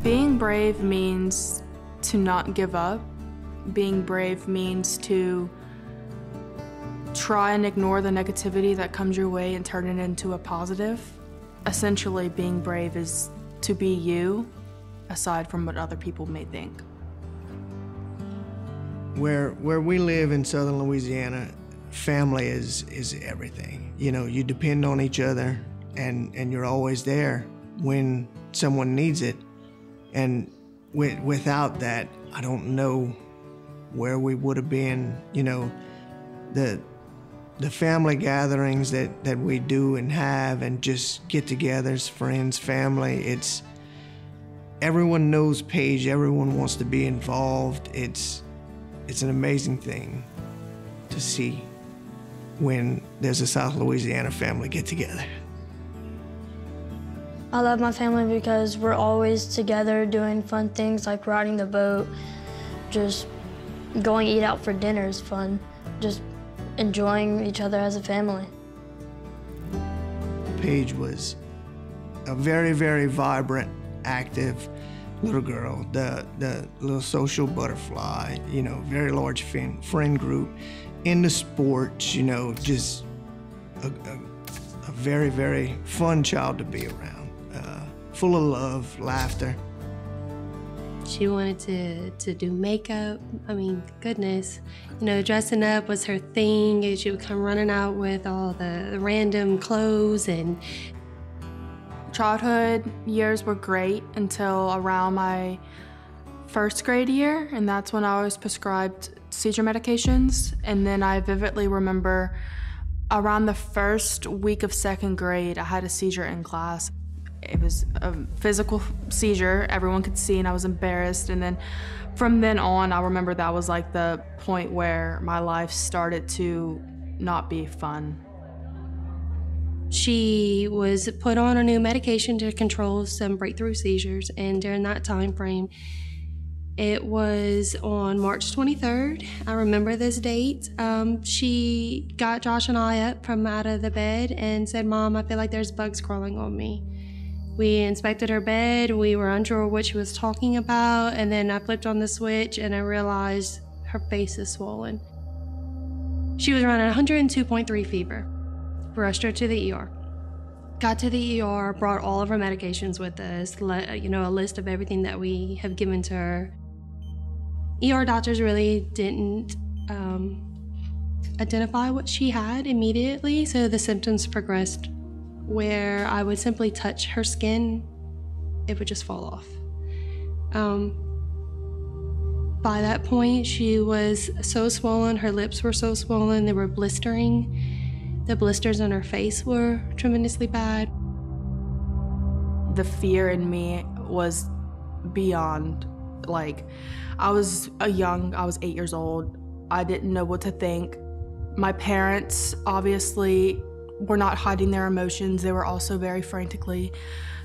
Being brave means to not give up. Being brave means to try and ignore the negativity that comes your way and turn it into a positive. Essentially, being brave is to be you, aside from what other people may think. Where we live in southern Louisiana, family is everything. You know, you depend on each other and you're always there when someone needs it. And without that, I don't know where we would have been. You know, the family gatherings that we do and have and just get-togethers, friends, family, everyone knows Paige, everyone wants to be involved. It's an amazing thing to see when there's a South Louisiana family get-together. I love my family because we're always together doing fun things like riding the boat, just going eat out for dinner is fun, just enjoying each other as a family. Paige was a very, very vibrant, active little girl, the little social butterfly, you know, very large friend group, into sports, you know, just a very, very fun child to be around. Full of love, laughter. She wanted to do makeup. I mean, goodness. You know, dressing up was her thing, and she would come running out with all the random clothes. And childhood years were great until around my first grade year, and that's when I was prescribed seizure medications. And then I vividly remember around the first week of second grade, I had a seizure in class. It was a physical seizure, everyone could see, and I was embarrassed. And then from then on, I remember that was like the point where my life started to not be fun. She was put on a new medication to control some breakthrough seizures, and during that time frame, it was on March 23rd. I remember this date. She got Josh and I up from out of the bed and said, "Mom, I feel like there's bugs crawling on me." We inspected her bed. We were unsure what she was talking about, and then I flipped on the switch and I realized her face is swollen. She was running 102.3 fever. Rushed her to the ER. Got to the ER, brought all of her medications with us, you know, a list of everything that we have given to her. ER doctors really didn't identify what she had immediately, so the symptoms progressed where I would simply touch her skin, it would just fall off. By that point, she was so swollen, her lips were so swollen, they were blistering. The blisters on her face were tremendously bad. The fear in me was beyond, like, I was 8 years old. I didn't know what to think. My parents obviously were not hiding their emotions. They were also very frantically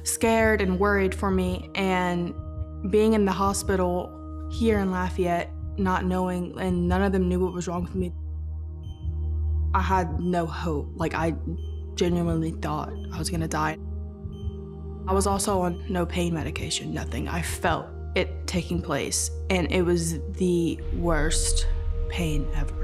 scared and worried for me. And being in the hospital here in Lafayette, not knowing, and none of them knew what was wrong with me, I had no hope. Like, I genuinely thought I was gonna die. I was also on no pain medication, nothing. I felt it taking place, and it was the worst pain ever.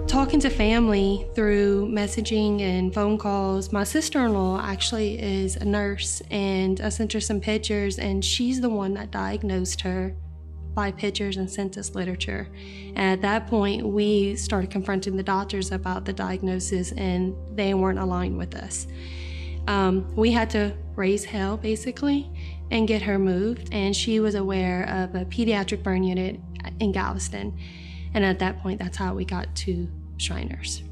Talking to family through messaging and phone calls, my sister-in-law actually is a nurse, and I sent her some pictures, and she's the one that diagnosed her by pictures and sent us literature. And at that point, we started confronting the doctors about the diagnosis, and they weren't aligned with us. We had to raise hell, basically, and get her moved, and she was aware of a pediatric burn unit in Galveston. And at that point, that's how we got to Shriners.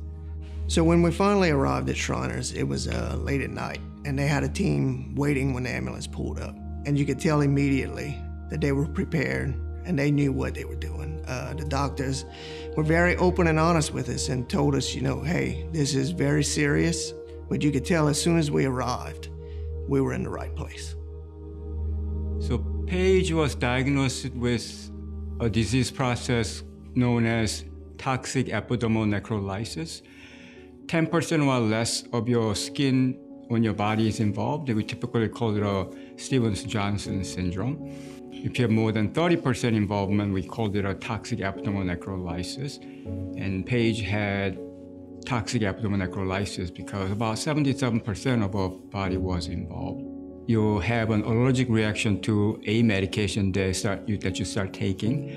So when we finally arrived at Shriners, it was late at night, and they had a team waiting when the ambulance pulled up. And you could tell immediately that they were prepared and they knew what they were doing. The doctors were very open and honest with us and told us, you know, hey, this is very serious, but you could tell as soon as we arrived, we were in the right place. So Paige was diagnosed with a disease process known as toxic epidermal necrolysis. 10% or less of your skin when your body is involved. We typically call it a Stevens-Johnson syndrome. If you have more than 30% involvement, we called it a toxic abdominal necrolysis. And Paige had toxic abdominal necrolysis because about 77% of her body was involved. You have an allergic reaction to a medication that you start taking,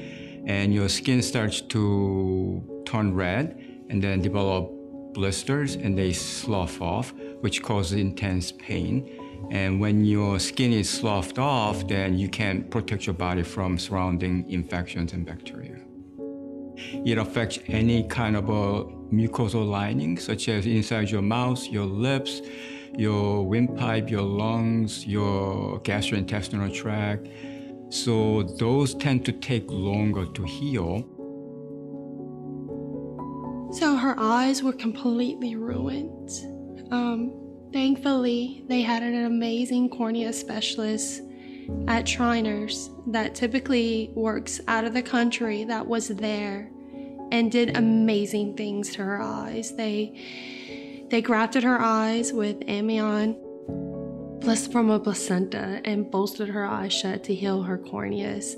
and your skin starts to turn red and then develop blisters, and they slough off, which causes intense pain. And when your skin is sloughed off, then you can't protect your body from surrounding infections and bacteria. It affects any kind of a mucosal lining, such as inside your mouth, your lips, your windpipe, your lungs, your gastrointestinal tract. So those tend to take longer to heal. So her eyes were completely ruined. Thankfully, they had an amazing cornea specialist at Shriners that typically works out of the country that was there and did amazing things to her eyes. They grafted her eyes with amnion from a placenta and bolstered her eyes shut to heal her corneas.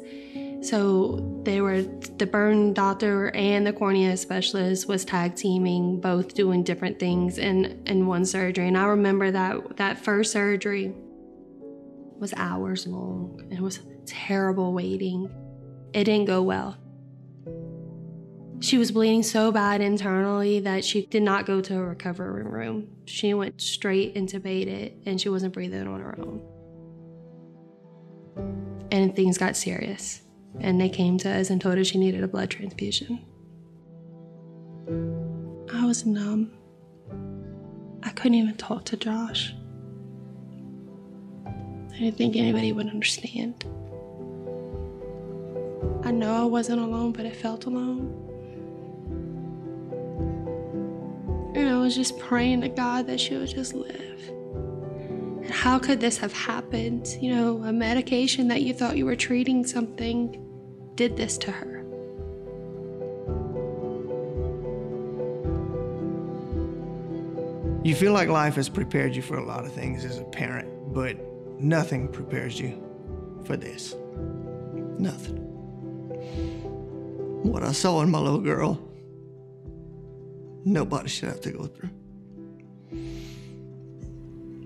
So the burn doctor and the cornea specialist was tag teaming, both doing different things in one surgery. And I remember that first surgery was hours long. It was terrible waiting. It didn't go well. She was bleeding so bad internally that she did not go to a recovery room. She went straight intubated and she wasn't breathing on her own. And things got serious. And they came to us and told us she needed a blood transfusion. I was numb. I couldn't even talk to Josh. I didn't think anybody would understand. I know I wasn't alone, but I felt alone. And I was just praying to God that she would just live. And how could this have happened? You know, a medication that you thought you were treating something did this to her. You feel like life has prepared you for a lot of things as a parent, but nothing prepares you for this. Nothing. What I saw in my little girl, nobody should have to go through.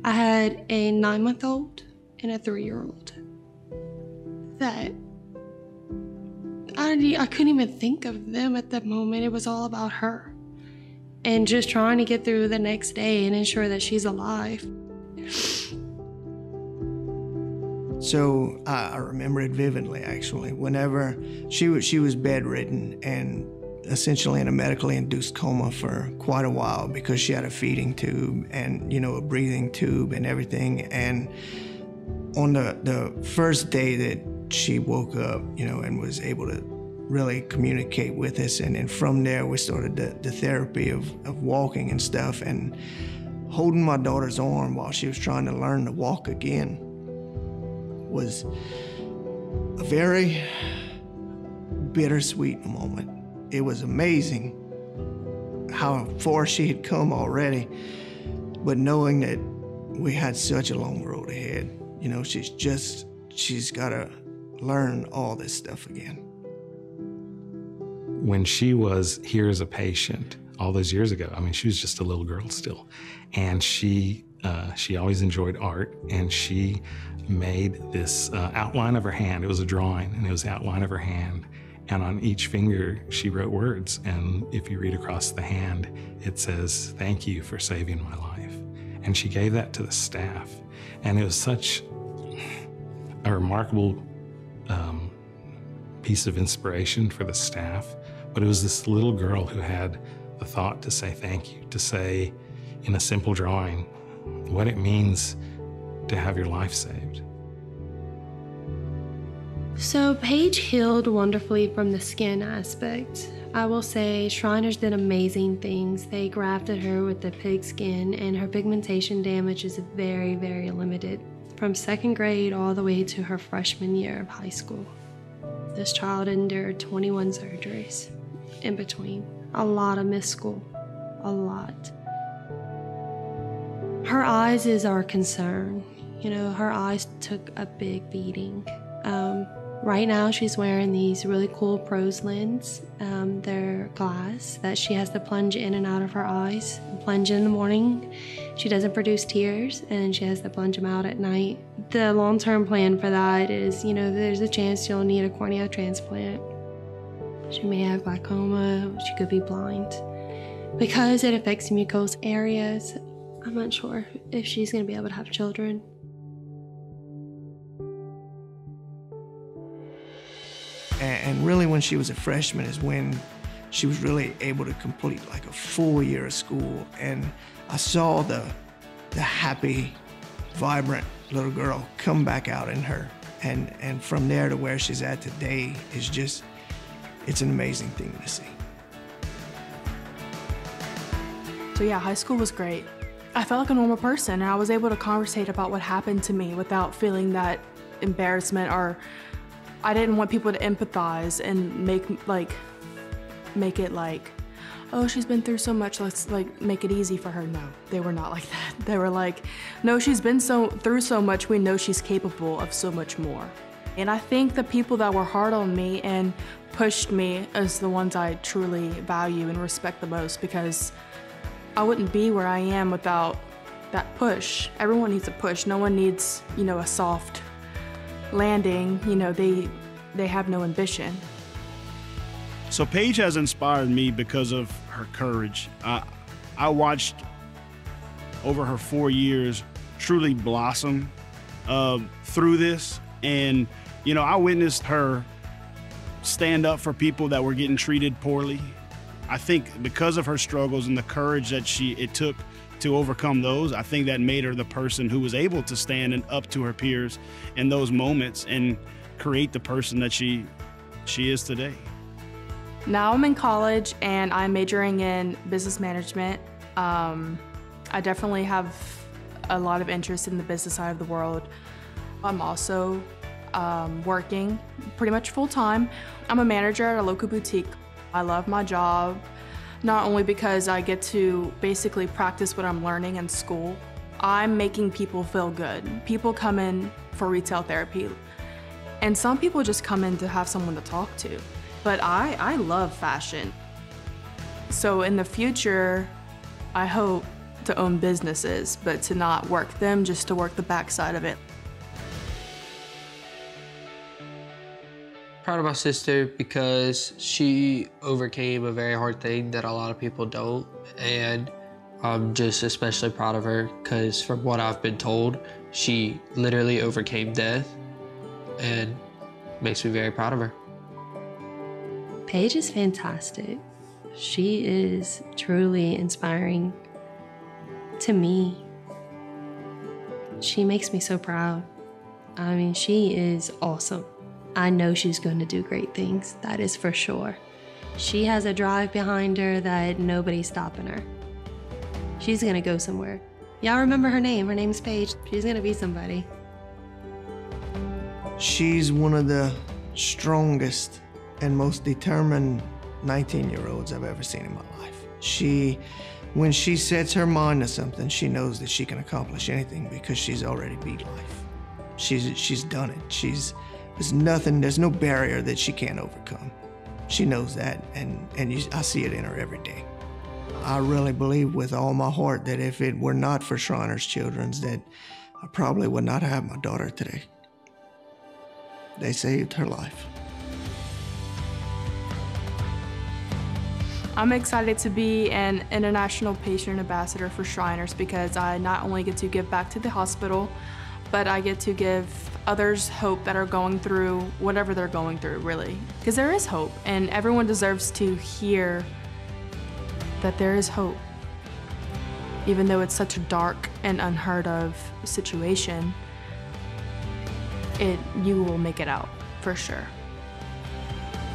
I had a 9-month-old and a 3-year-old that I couldn't even think of them at that moment. It was all about her and just trying to get through the next day and ensure that she's alive. So I remember it vividly, actually. Whenever she was bedridden and essentially in a medically induced coma for quite a while because she had a feeding tube and, you know, a breathing tube and everything. And on the first day that she woke up, you know, and was able to really communicate with us, and from there we started the therapy of walking and stuff, and holding my daughter's arm while she was trying to learn to walk again was a very bittersweet moment. It was amazing how far she had come already, but knowing that we had such a long road ahead, you know, she's got to learn all this stuff again. When she was here as a patient all those years ago, I mean, she was just a little girl still, and she always enjoyed art, and she made this outline of her hand. It was a drawing, and it was the outline of her hand, and on each finger she wrote words, and if you read across the hand, it says, "Thank you for saving my life." And she gave that to the staff, and it was such a remarkable piece of inspiration for the staff. But it was this little girl who had the thought to say thank you, to say in a simple drawing what it means to have your life saved. So Paige healed wonderfully from the skin aspect. I will say Shriners did amazing things. They grafted her with the pig skin, and her pigmentation damage is very, very limited. From 2nd grade all the way to her freshman year of high school. This child endured 21 surgeries in between. A lot of missed school, a lot. Her eyes is our concern. You know, her eyes took a big beating. Right now she's wearing these really cool Prose lens. They're glass that she has to plunge in and out of her eyes. Plunge in the morning, she doesn't produce tears, and she has to plunge them out at night. The long-term plan for that is, you know, there's a chance she'll need a cornea transplant. She may have glaucoma, she could be blind. Because it affects mucosal areas, I'm not sure if she's gonna be able to have children. And really when she was a freshman is when she was really able to complete like a full year of school. And I saw the happy, vibrant little girl come back out in her. And from there to where she's at today is just, it's an amazing thing to see. So yeah, high school was great. I felt like a normal person, and I was able to conversate about what happened to me without feeling that embarrassment, or I didn't want people to empathize and make it like, oh, she's been through so much, let's like make it easy for her. No, they were not like that. They were like, no, she's been through so much, we know she's capable of so much more. And I think the people that were hard on me and pushed me is the ones I truly value and respect the most, because I wouldn't be where I am without that push. Everyone needs a push. No one needs, you know, a soft landing. You know, they have no ambition. So Paige has inspired me because of her courage. I watched over her 4 years truly blossom through this. And, you know, I witnessed her stand up for people that were getting treated poorly. I think because of her struggles and the courage that it took to overcome those, I think that made her the person who was able to stand up to her peers in those moments and create the person that she is today. Now I'm in college and I'm majoring in business management. I definitely have a lot of interest in the business side of the world. I'm also working pretty much full time. I'm a manager at a local boutique. I love my job, not only because I get to basically practice what I'm learning in school. I'm making people feel good. People come in for retail therapy, and some people just come in to have someone to talk to. But I love fashion. So in the future, I hope to own businesses, but to not work them, just to work the backside of it. Proud of my sister because she overcame a very hard thing that a lot of people don't, and I'm just especially proud of her because from what I've been told, she literally overcame death, and makes me very proud of her. Paige is fantastic. She is truly inspiring to me. She makes me so proud. I mean, she is awesome. I know she's going to do great things, that is for sure. She has a drive behind her that nobody's stopping her. She's gonna go somewhere. Y'all remember her name. Her name's Paige. She's gonna be somebody. She's one of the strongest and most determined 19-year-olds I've ever seen in my life. When she sets her mind to something, she knows that she can accomplish anything because she's already beat life. She's done it. There's no barrier that she can't overcome. She knows that, and I see it in her every day. I really believe with all my heart that if it were not for Shriners Children's, that I probably would not have my daughter today. They saved her life. I'm excited to be an international patient ambassador for Shriners because I not only get to give back to the hospital, but I get to give others hope that are going through whatever they're going through, really. Because there is hope, and everyone deserves to hear that there is hope. Even though it's such a dark and unheard of situation, you will make it out, for sure.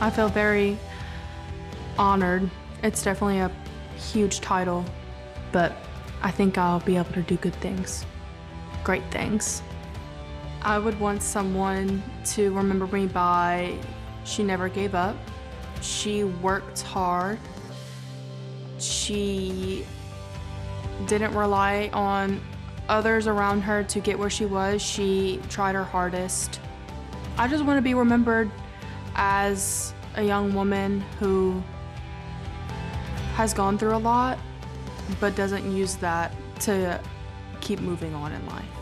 I feel very honored. It's definitely a huge title, but I think I'll be able to do good things. Great things. I would want someone to remember me by, she never gave up. She worked hard. She didn't rely on others around her to get where she was. She tried her hardest. I just want to be remembered as a young woman who has gone through a lot, but doesn't use that to keep moving on in life.